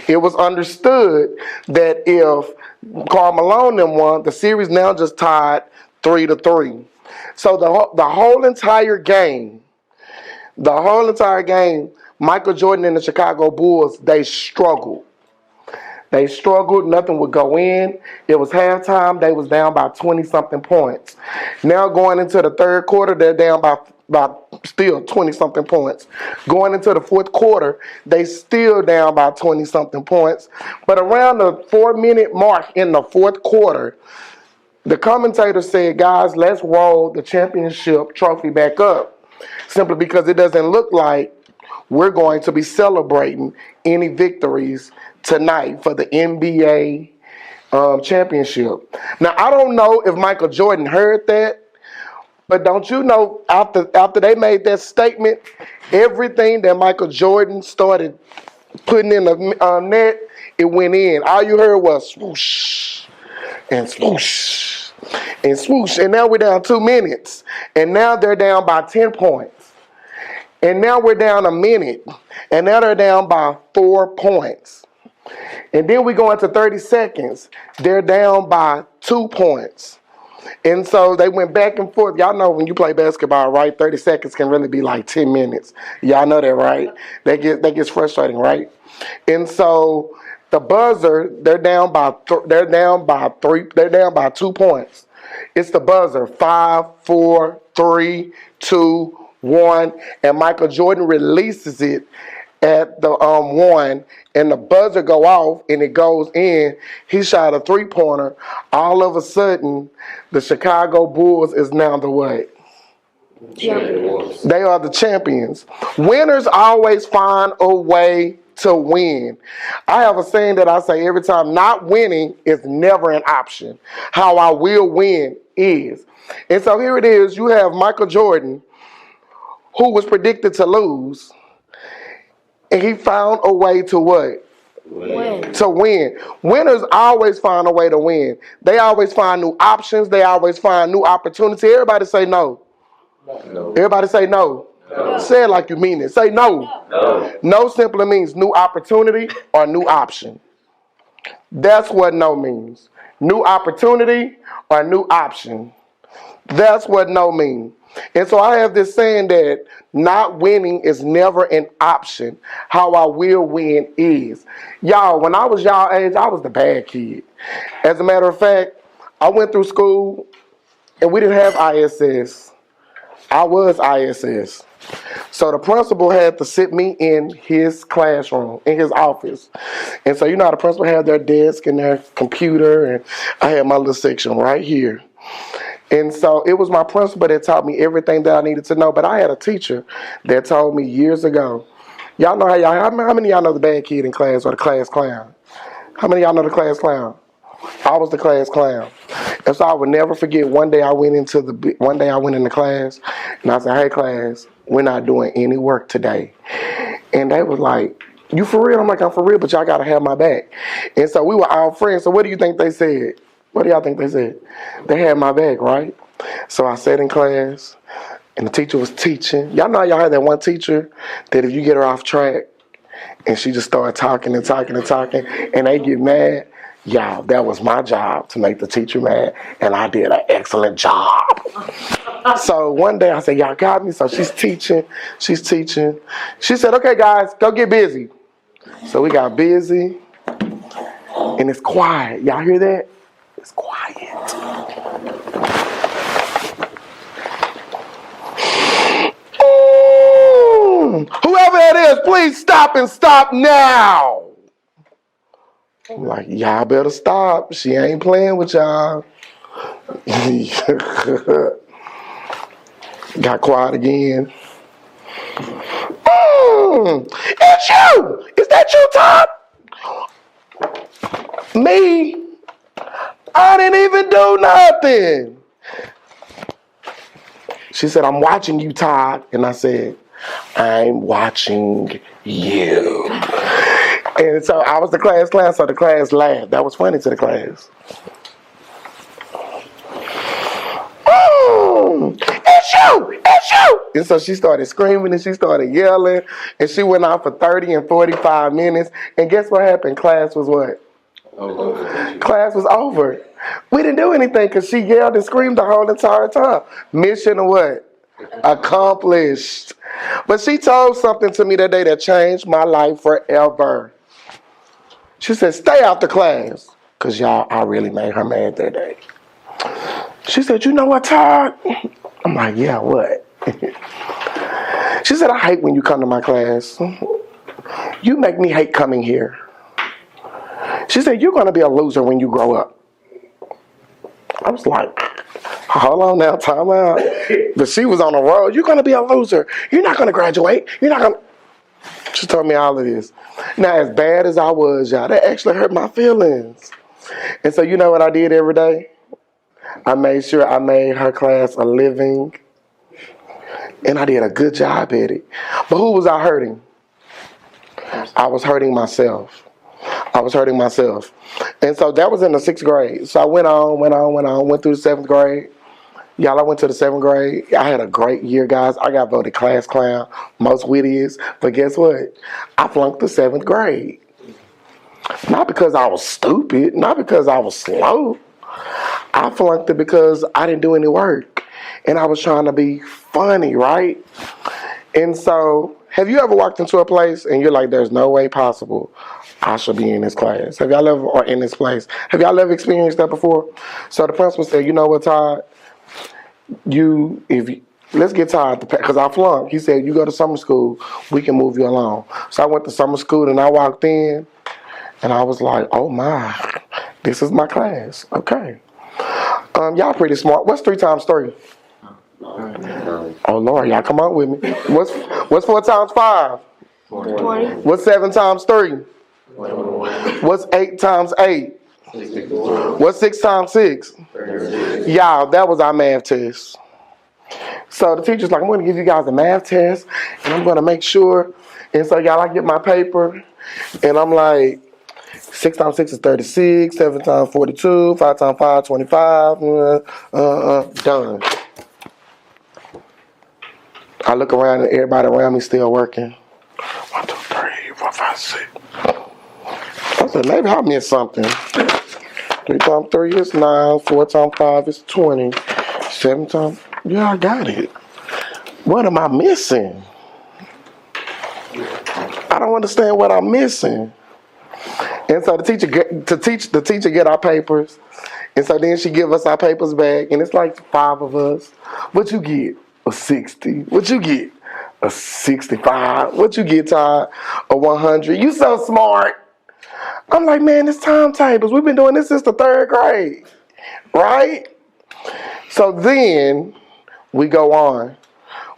It was understood that if Karl Malone them won, the series now just tied 3-3. So the whole entire game, Michael Jordan and the Chicago Bulls, they struggled. They struggled. Nothing would go in. It was halftime. They was down by 20-something points. Now going into the third quarter, they're down by still 20-something points. Going into the fourth quarter, they still down by 20-something points. But around the 4-minute mark in the fourth quarter, the commentator said, guys, let's roll the championship trophy back up. Simply because it doesn't look like we're going to be celebrating any victories tonight for the NBA championship. Now, I don't know if Michael Jordan heard that, but don't you know, after they made that statement, everything that Michael Jordan started putting in the net, it went in. All you heard was swoosh and swoosh and swoosh. And now we're down 2 minutes. And now they're down by 10 points. And now we're down a minute. And now they're down by 4 points. And then we go into 30 seconds. They're down by 2 points. And so they went back and forth. Y'all know when you play basketball, right? 30 seconds can really be like 10 minutes. Y'all know that, right? That gets frustrating, right? And so the buzzer, they're down by 2 points. It's the buzzer. 5, 4, 3, 2, 1, and Michael Jordan releases it at the 1, and the buzzer go off, and it goes in. He shot a 3-pointer. All of a sudden, the Chicago Bulls is now the what? Champions. They are the champions. Winners always find a way to win. I have a saying that I say every time: not winning is never an option. How I will win is. And so here it is. You have Michael Jordan, who was predicted to lose, and he found a way to what? Win. To win. Winners always find a way to win. They always find new options. They always find new opportunity. Everybody say no. No. Everybody say no. No. Say it like you mean it. Say no. No. No simply means new opportunity or new option. That's what no means. New opportunity or new option. That's what no means. And so I have this saying that not winning is never an option. How I will win is. Y'all, when I was y'all age, I was the bad kid. As a matter of fact, I went through school and we didn't have ISS. I was ISS. So the principal had to sit me in his classroom, in his office. And so you know how the principal had their desk and their computer, and I had my little section right here. And so it was my principal that taught me everything that I needed to know. But I had a teacher that told me years ago. Y'all know how many of y'all know the bad kid in class or the class clown? How many of y'all know the class clown? I was the class clown. And so I would never forget one day I went into class and I said, hey class, we're not doing any work today. And they was like, you for real? I'm like, I'm for real, but y'all gotta have my back. And so we were all friends. So what do you think they said? What do y'all think they said? They had my back, right? So I sat in class, and the teacher was teaching. Y'all know y'all had that one teacher that if you get her off track, and she just started talking, and they get mad. Y'all, that was my job to make the teacher mad, and I did an excellent job. So one day I said, y'all got me? So she's teaching. She said, okay, guys, go get busy. So we got busy, and it's quiet. Y'all hear that? It's quiet. Whoever it is, please stop and stop now. I'm like, y'all better stop. She ain't playing with y'all. Got quiet again. It's you! Is that you, Todd? Me? I didn't even do nothing. She said, I'm watching you, Todd. And I said, I'm watching you. And so I was the class clown, so the class laughed. That was funny to the class. It's it's you. And so she started screaming and she started yelling. And she went on for 30 and 45 minutes. And guess what happened? Class was what? Over. Class was over. We didn't do anything because she yelled and screamed the whole entire time. Mission what? Accomplished. But she told something to me that day that changed my life forever. She said, stay out the class. Because y'all, I really made her mad that day. She said, you know what, Todd? I'm like, yeah, what? She said, I hate when you come to my class. You make me hate coming here. She said, you're going to be a loser when you grow up. I was like, hold on now, time out. But she was on the road. You're going to be a loser. You're not going to graduate. You're not going to. She told me all of this. Now, as bad as I was, y'all, that actually hurt my feelings. And so you know what I did every day? I made sure I made her class a living. And I did a good job at it. But who was I hurting? I was hurting myself. And so that was in the 6th grade. So I went through the 7th grade. Y'all, I went to the 7th grade. I had a great year, guys. I got voted class clown, most wittiest. But guess what? I flunked the 7th grade. Not because I was stupid, not because I was slow. I flunked it because I didn't do any work. And I was trying to be funny, right? And so, have you ever walked into a place and you're like, there's no way possible I should be in this class? Have y'all ever, or in this place? Have y'all ever experienced that before? So the principal said, you know what, Todd? Let's get Todd, because I flunked. He said, you go to summer school, we can move you along. So I went to summer school and I walked in and I was like, oh my, this is my class. Okay. Y'all pretty smart. What's 3 times 3? Oh Lord, y'all come on with me. What's 4 times 5? 20. What's 7 times 3? 21. What's 8 times 8? 64. What's 6 times 6? 36. Y'all, that was our math test. So the teacher's like, I'm going to give you guys a math test, and I'm going to make sure. And so y'all, I get my paper, and I'm like, 6 times 6 is 36, 7 times 42, 5 times 5, 25, done. I look around and everybody around me still working. 1, 2, 3, 4, 5, 6. I said, maybe I missed something. 3 times 3 is 9, 4 times 5 is 20, 7 times, yeah, I got it. What am I missing? I don't understand what I'm missing. And so the teacher get our papers, and so then she give us our papers back, and it's like 5 of us. What you get? A 60. What you get? A 65. What you get, Todd? A 100. You so smart. I'm like, man, it's timetables. We've been doing this since the 3rd grade, right? So then we go on.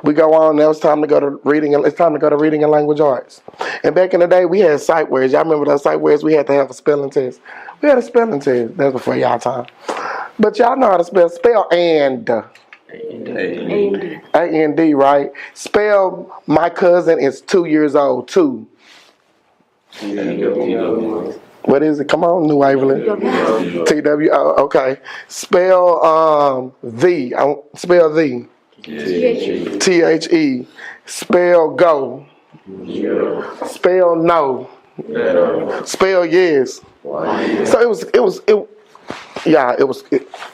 Now it's time to go to reading. It's time to go to reading and language arts. And back in the day, we had sight words. Y'all remember those sight words? We had to have a spelling test. We had a spelling test. That was before y'all time. But y'all know how to spell. Spell and. A-N-D, right? Spell my cousin is 2 years old. 2. What is it? Come on, New Waverly. T-W-O, okay. Spell the. Spell the. T-H-E. T-H-E. Spell go. Spell no. Spell yes. So it was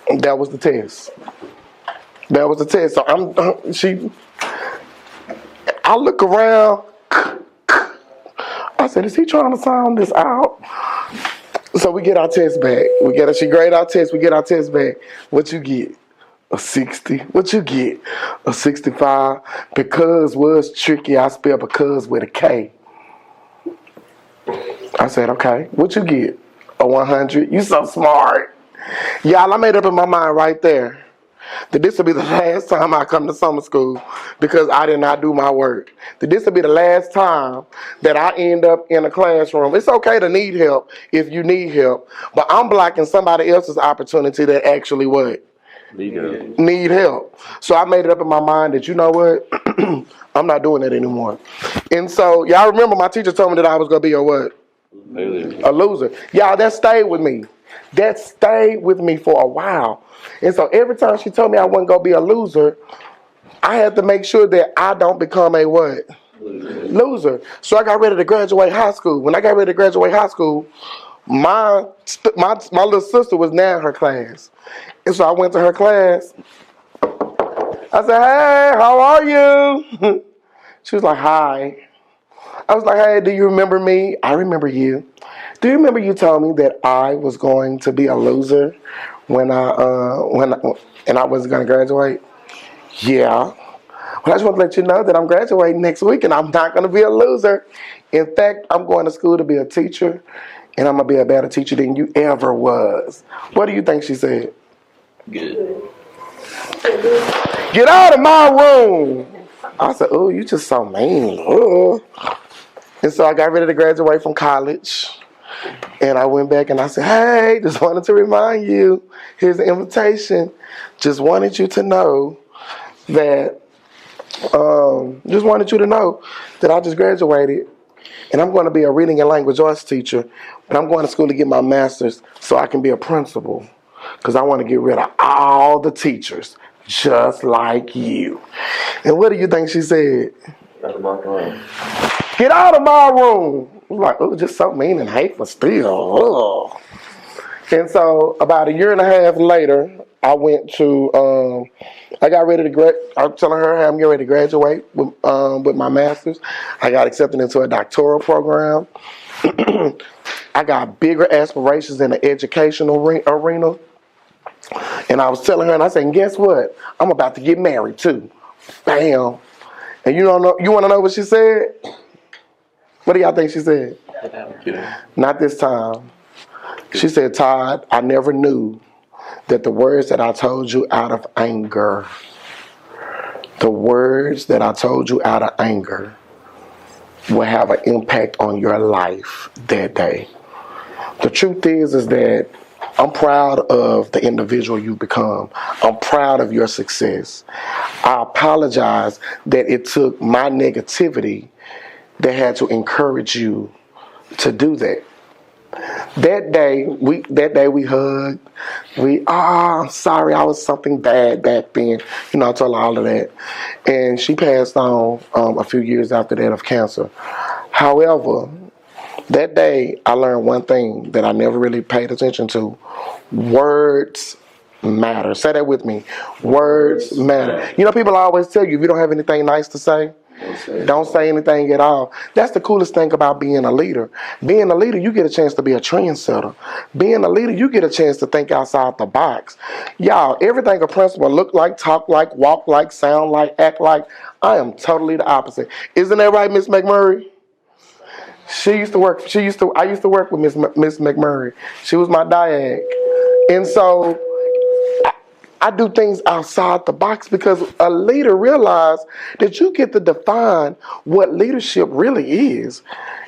that was the test. That was the test. So I look around. I said, is he trying to sound this out? So we get our test back. She grade our test. We get our test back. What you get? A 60. What you get? A 65. Because was tricky. I spelled because with a K. I said, okay. What you get? A 100. You so smart. Y'all, I made up in my mind right there that this will be the last time I come to summer school because I did not do my work. That this will be the last time that I end up in a classroom. It's okay to need help if you need help, but I'm blocking somebody else's opportunity that actually what? Need help. So I made it up in my mind that, you know what? I'm not doing that anymore. And so y'all remember my teacher told me that I was going to be a what? A loser. Y'all, that stayed with me. That stayed with me for a while. And so every time she told me I wasn't going to be a loser, I had to make sure that I don't become a what? Loser. So I got ready to graduate high school. When I got ready to graduate high school, my little sister was now in her class. And so I went to her class. I said, hey, how are you? She was like, hi. I was like, hey, do you remember me? I remember you. Do you remember you told me that I was going to be a loser and I wasn't going to graduate? Yeah. Well, I just want to let you know that I'm graduating next week and I'm not going to be a loser. In fact, I'm going to school to be a teacher and I'm going to be a better teacher than you ever was. What do you think she said? Good. Get out of my room. I said, oh, you just so mean. Ugh. And so I got ready to graduate from college. And I went back and I said, hey, just wanted to remind you, here's an invitation. Just wanted you to know that, I just graduated and I'm going to be a reading and language arts teacher. And I'm going to school to get my master's so I can be a principal. Because I want to get rid of all the teachers just like you. And what do you think she said? Out of my room. Get out of my room. I'm like, oh, just so mean and hateful still. Ugh. And so about a year and a half later, I went to, I got ready to I'm telling her, hey, I'm getting ready to graduate with my master's. I got accepted into a doctoral program. I got bigger aspirations in the educational arena. And I was telling her, and I said, guess what? I'm about to get married too. Bam. And you want to know what she said? What do y'all think she said? Not this time. She said, Todd, I never knew that the words that I told you out of anger, will have an impact on your life that day. The truth is that I'm proud of the individual you become. I'm proud of your success. I apologize that it took my negativity that had to encourage you to do that. That day we hugged. I'm sorry, I was something bad back then. I told her all of that. And she passed on a few years after that of cancer. However, that day I learned one thing that I never really paid attention to. Words matter. Say that with me. Words matter. People always tell you if you don't have anything nice to say, don't say anything at all. That's the coolest thing about being a leader. Being a leader, you get a chance to be a trendsetter. Being a leader, you get a chance to think outside the box. Y'all, everything a principal look like, talk like, walk like, sound like, act like, I am totally the opposite. Isn't that right, Miss McMurray? I used to work with Miss McMurray. She was my diag. And so I do things outside the box because a leader realizes that you get to define what leadership really is.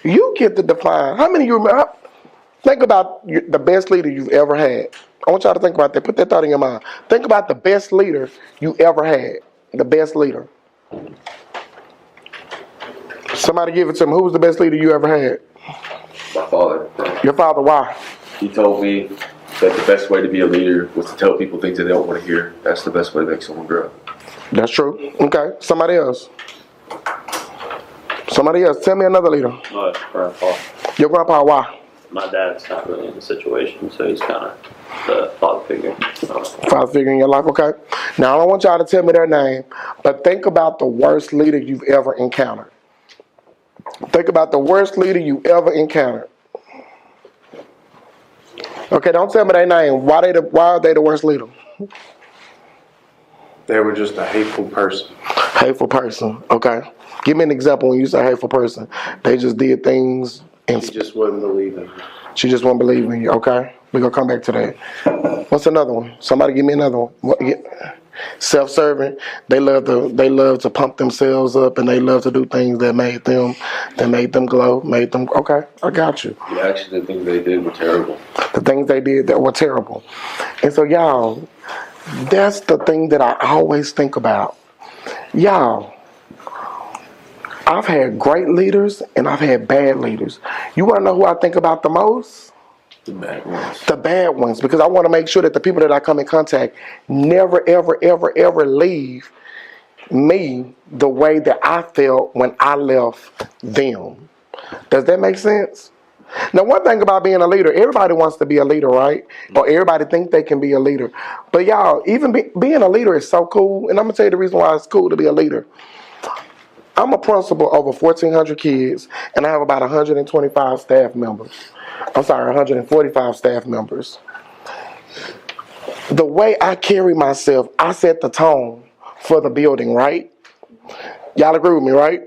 You get to define. How many of you remember? Think about the best leader you've ever had. I want y'all to think about that. Put that thought in your mind. Think about the best leader you ever had. The best leader. Somebody give it to me. Who was the best leader you ever had? My father. Your father, why? He told me that the best way to be a leader was to tell people things that they don't want to hear. That's the best way to make someone grow. That's true. Okay. Somebody else. Tell me another leader. My grandpa. Your grandpa, why? My dad's not really in the situation, so he's kind of the father figure. Father figure in your life, okay? Now, I don't want y'all to tell me their name, but think about the worst leader you've ever encountered. Think about the worst leader you ever encountered. Okay, don't tell me their name. Why are they the worst leader? They were just a hateful person. Hateful person, okay. Give me an example when you say hateful person. They just did things and She just wasn't believing. she just won't believe in you, okay? We're going to come back to that. What's another one? Somebody give me another one. Self-serving. They love to pump themselves up and they love to do things that made them glow, okay, I got you. Actually, the things they did were terrible. The things they did that were terrible. And so y'all, that's the thing that I always think about. Y'all, I've had great leaders and I've had bad leaders. You want to know who I think about the most? The bad ones. The bad ones, because I want to make sure that the people that I come in contact never, ever, ever, ever leave me the way that I felt when I left them. Does that make sense? Now, one thing about being a leader, everybody wants to be a leader, right? Or everybody think they can be a leader. But y'all, even being a leader is so cool. And I'm going to tell you the reason why it's cool to be a leader. I'm a principal over 1,400 kids, and I have about 125 staff members. I'm sorry, 145 staff members. The way I carry myself, I set the tone for the building, right? Y'all agree with me, right?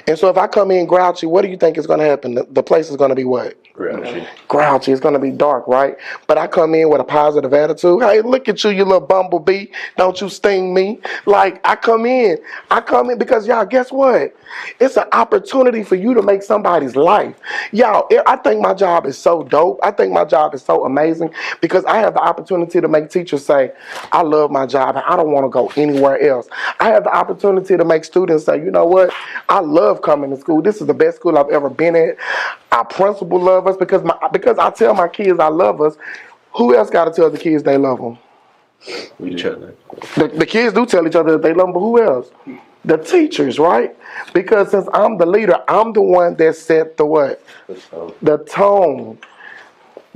And so if I come in grouchy, what do you think is going to happen? The place is going to be what? Grouchy. Grouchy. It's going to be dark, right? But I come in with a positive attitude. Hey, look at you, you little bumblebee. Don't you sting me. Like, I come in because, y'all, guess what? It's an opportunity for you to make somebody's life. Y'all, I think my job is so dope. I think my job is so amazing because I have the opportunity to make teachers say, I love my job and I don't want to go anywhere else. I have the opportunity to make students say, you know what? I love coming to school. This is the best school I've ever been at. Our principal love us because I tell my kids I love us. Who else got to tell the kids they love them? Each other. The kids do tell each other that they love them, but who else? The teachers, right? Because since I'm the leader, I'm the one that set the what? The tone.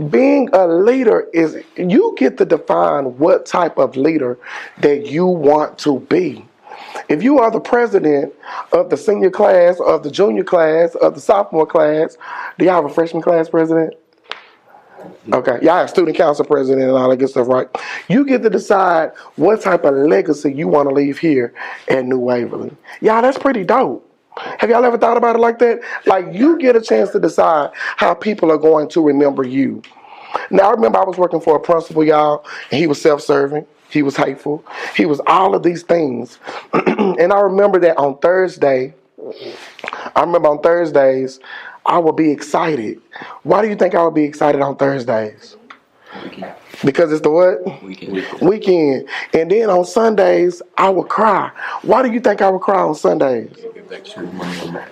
Being a leader is, you get to define what type of leader that you want to be. If you are the president of the senior class, of the junior class, of the sophomore class, do y'all have a freshman class president? Okay, y'all have student council president and all that good stuff, right? You get to decide what type of legacy you want to leave here at New Waverly. Y'all, that's pretty dope. Have y'all ever thought about it like that? Like, you get a chance to decide how people are going to remember you. Now, I remember I was working for a principal, y'all, and he was self-serving. He was hateful. He was all of these things. And I remember that on Thursdays, I would be excited. Why do you think I would be excited on Thursdays? Weekend. Because it's the what? Weekend. And then on Sundays, I would cry. Why do you think I would cry on Sundays?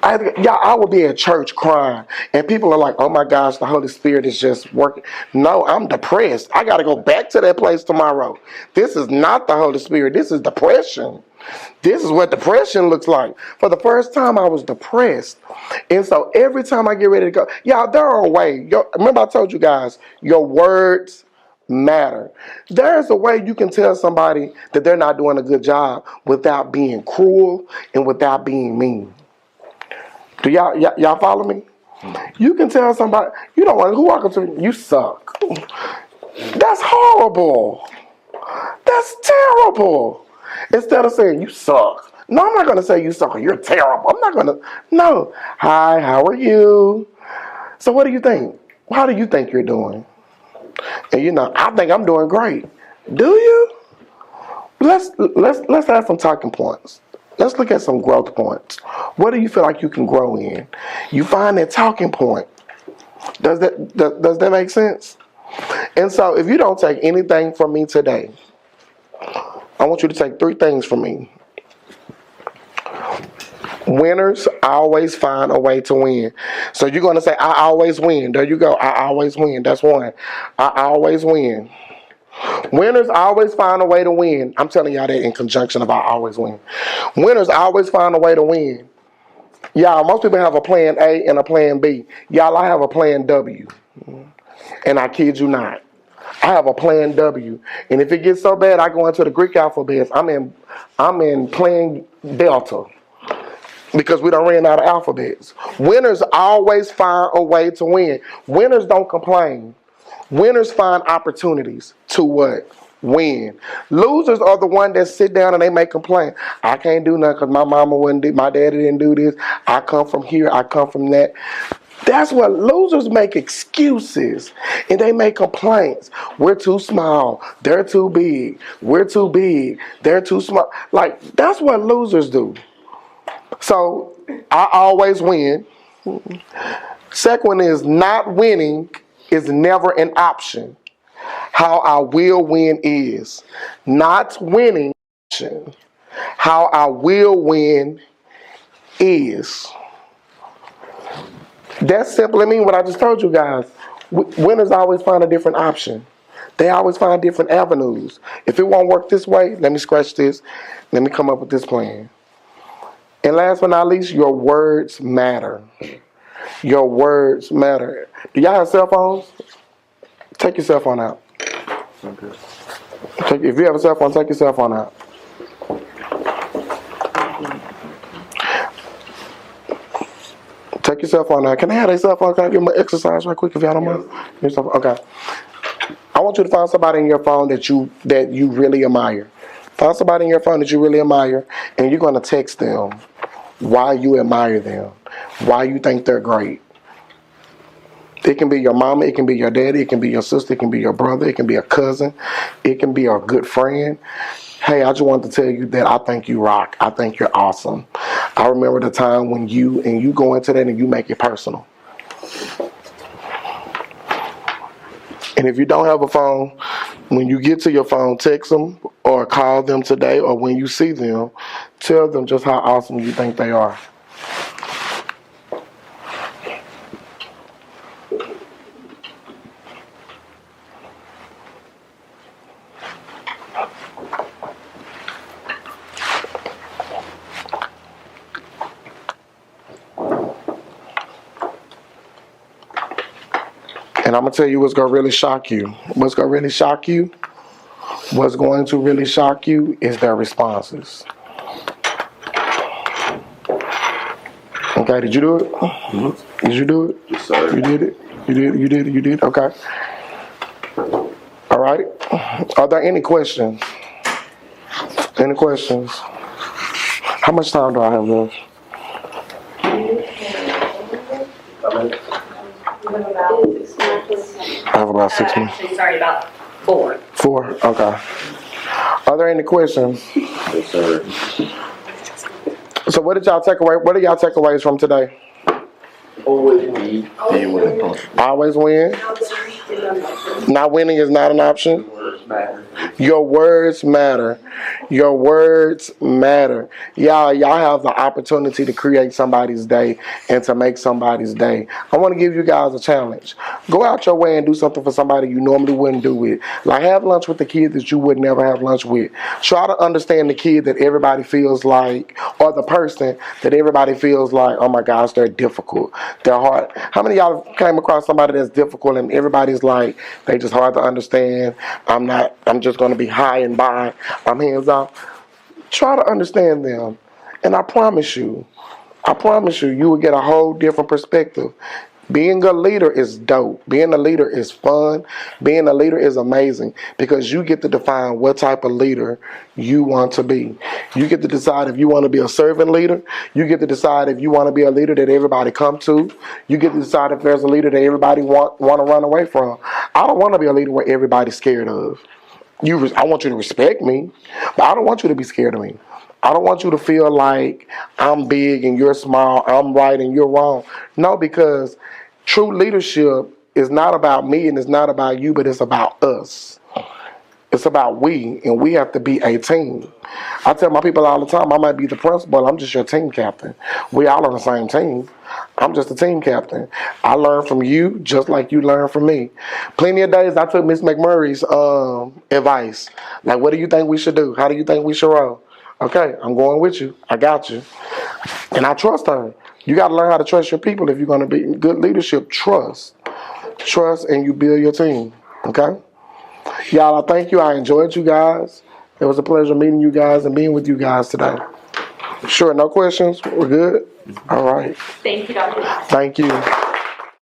I would be at church crying. And people are like, oh my gosh, the Holy Spirit is just working. No, I'm depressed. I got to go back to that place tomorrow. This is not the Holy Spirit. This is depression. This is what depression looks like. For the first time, I was depressed. And so every time I get ready to go, y'all, there are a way. Remember I told you guys, your words matter. There's a way you can tell somebody that they're not doing a good job without being cruel and without being mean. Do y'all follow me? You can tell somebody, you don't want, who walk up to me, you suck. That's horrible. That's terrible. Instead of saying, you suck. No, I'm not going to say you suck or you're terrible. I'm not going to. No. Hi, how are you? So what do you think? How do you think you're doing? And I think I'm doing great. Do you? Let's have some talking points. Let's look at some growth points. What do you feel like you can grow in? You find that talking point. Does that make sense? And so if you don't take anything from me today, I want you to take 3 things from me. Winners always find a way to win. So you're going to say, I always win. There you go. I always win. That's one. I always win. Winners always find a way to win. I'm telling y'all that in conjunction of I always win. Winners always find a way to win. Y'all, most people have a plan A and a plan B. Y'all, I have a plan W. And I kid you not. I have a plan W. And if it gets so bad, I go into the Greek alphabet. I'm in plan Delta. Because we done ran out of alphabets. Winners always find a way to win. Winners don't complain. Winners find opportunities to what? Win. Losers are the one that sit down and they may complain. I can't do nothing because my mama wouldn't do, my daddy didn't do this. I come from here, I come from that. That's what losers make excuses and they make complaints. We're too small. They're too big. We're too big. They're too small. Like, that's what losers do. So, I always win. Second one is not winning is never an option. How I will win is. Not winning, how I will win is. That simply means what I just told you guys. Winners always find a different option. They always find different avenues. If it won't work this way, let me scratch this. Let me come up with this plan. And last but not least, your words matter. Your words matter. Do y'all have cell phones? Take your cell phone out. If you have a cell phone, take your cell phone out. Take your cell phone out. Can I have a cell phone? Can I give them an exercise right quick if y'all don't mind? Okay. I want you to find somebody in your phone that you really admire. Find somebody in your phone that you really admire, and you're going to text them why you admire them, why you think they're great. It can be your mama, it can be your daddy, it can be your sister, it can be your brother, it can be a cousin, it can be a good friend. Hey, I just wanted to tell you that I think you rock. I think you're awesome. I remember the time when you go into that and you make it personal. And if you don't have a phone, when you get to your phone, text them or call them today, or when you see them, tell them just how awesome you think they are. And I'm going to tell you what's going to really shock you. What's going to really shock you? What's going to really shock you is their responses. Okay, did you do it? Mm-hmm. Did you do it? Yes, sir. You did it? You did it? Okay. All right. Are there any questions? Any questions? How much time do I have left? I have about 6 minutes. Actually, sorry, about 4. 4? Okay. Are there any questions? Yes, sir. So what did y'all take away? What are y'all takeaways from today? Always be winning. Always win. Not winning is not an option. Words matter. Your words matter. Your words matter. Y'all have the opportunity to create somebody's day and to make somebody's day. I want to give you guys a challenge. Go out your way and do something for somebody you normally wouldn't do it. Like have lunch with the kid that you would never have lunch with. Try to understand the kid that everybody feels like, or the person that everybody feels like, oh my gosh, they're difficult. They're hard. How many of y'all came across somebody that's difficult and everybody's like, they just hard to understand. I'm just going to be high and by. I'm hands off. Try to understand them. And I promise you, you will get a whole different perspective. Being a leader is dope. Being a leader is fun. Being a leader is amazing because you get to define what type of leader you want to be. You get to decide if you want to be a servant leader. You get to decide if you want to be a leader that everybody come to. You get to decide if there's a leader that everybody want to run away from. I don't want to be a leader where everybody's scared of. I want you to respect me, but I don't want you to be scared of me. I don't want you to feel like I'm big and you're small, I'm right and you're wrong. No, because true leadership is not about me and it's not about you, but it's about us. It's about we, and we have to be a team. I tell my people all the time, I might be the principal, I'm just your team captain. We all on the same team. I'm just a team captain. I learn from you just like you learn from me. Plenty of days I took Miss McMurray's advice. Like, what do you think we should do? How do you think we should roll? Okay, I'm going with you. I got you. And I trust her. You got to learn how to trust your people if you're going to be in good leadership. Trust, and you build your team. Okay? Y'all, I thank you. I enjoyed you guys. It was a pleasure meeting you guys and being with you guys today. Sure, no questions? We're good? All right. Thank you, Dr. Thank you.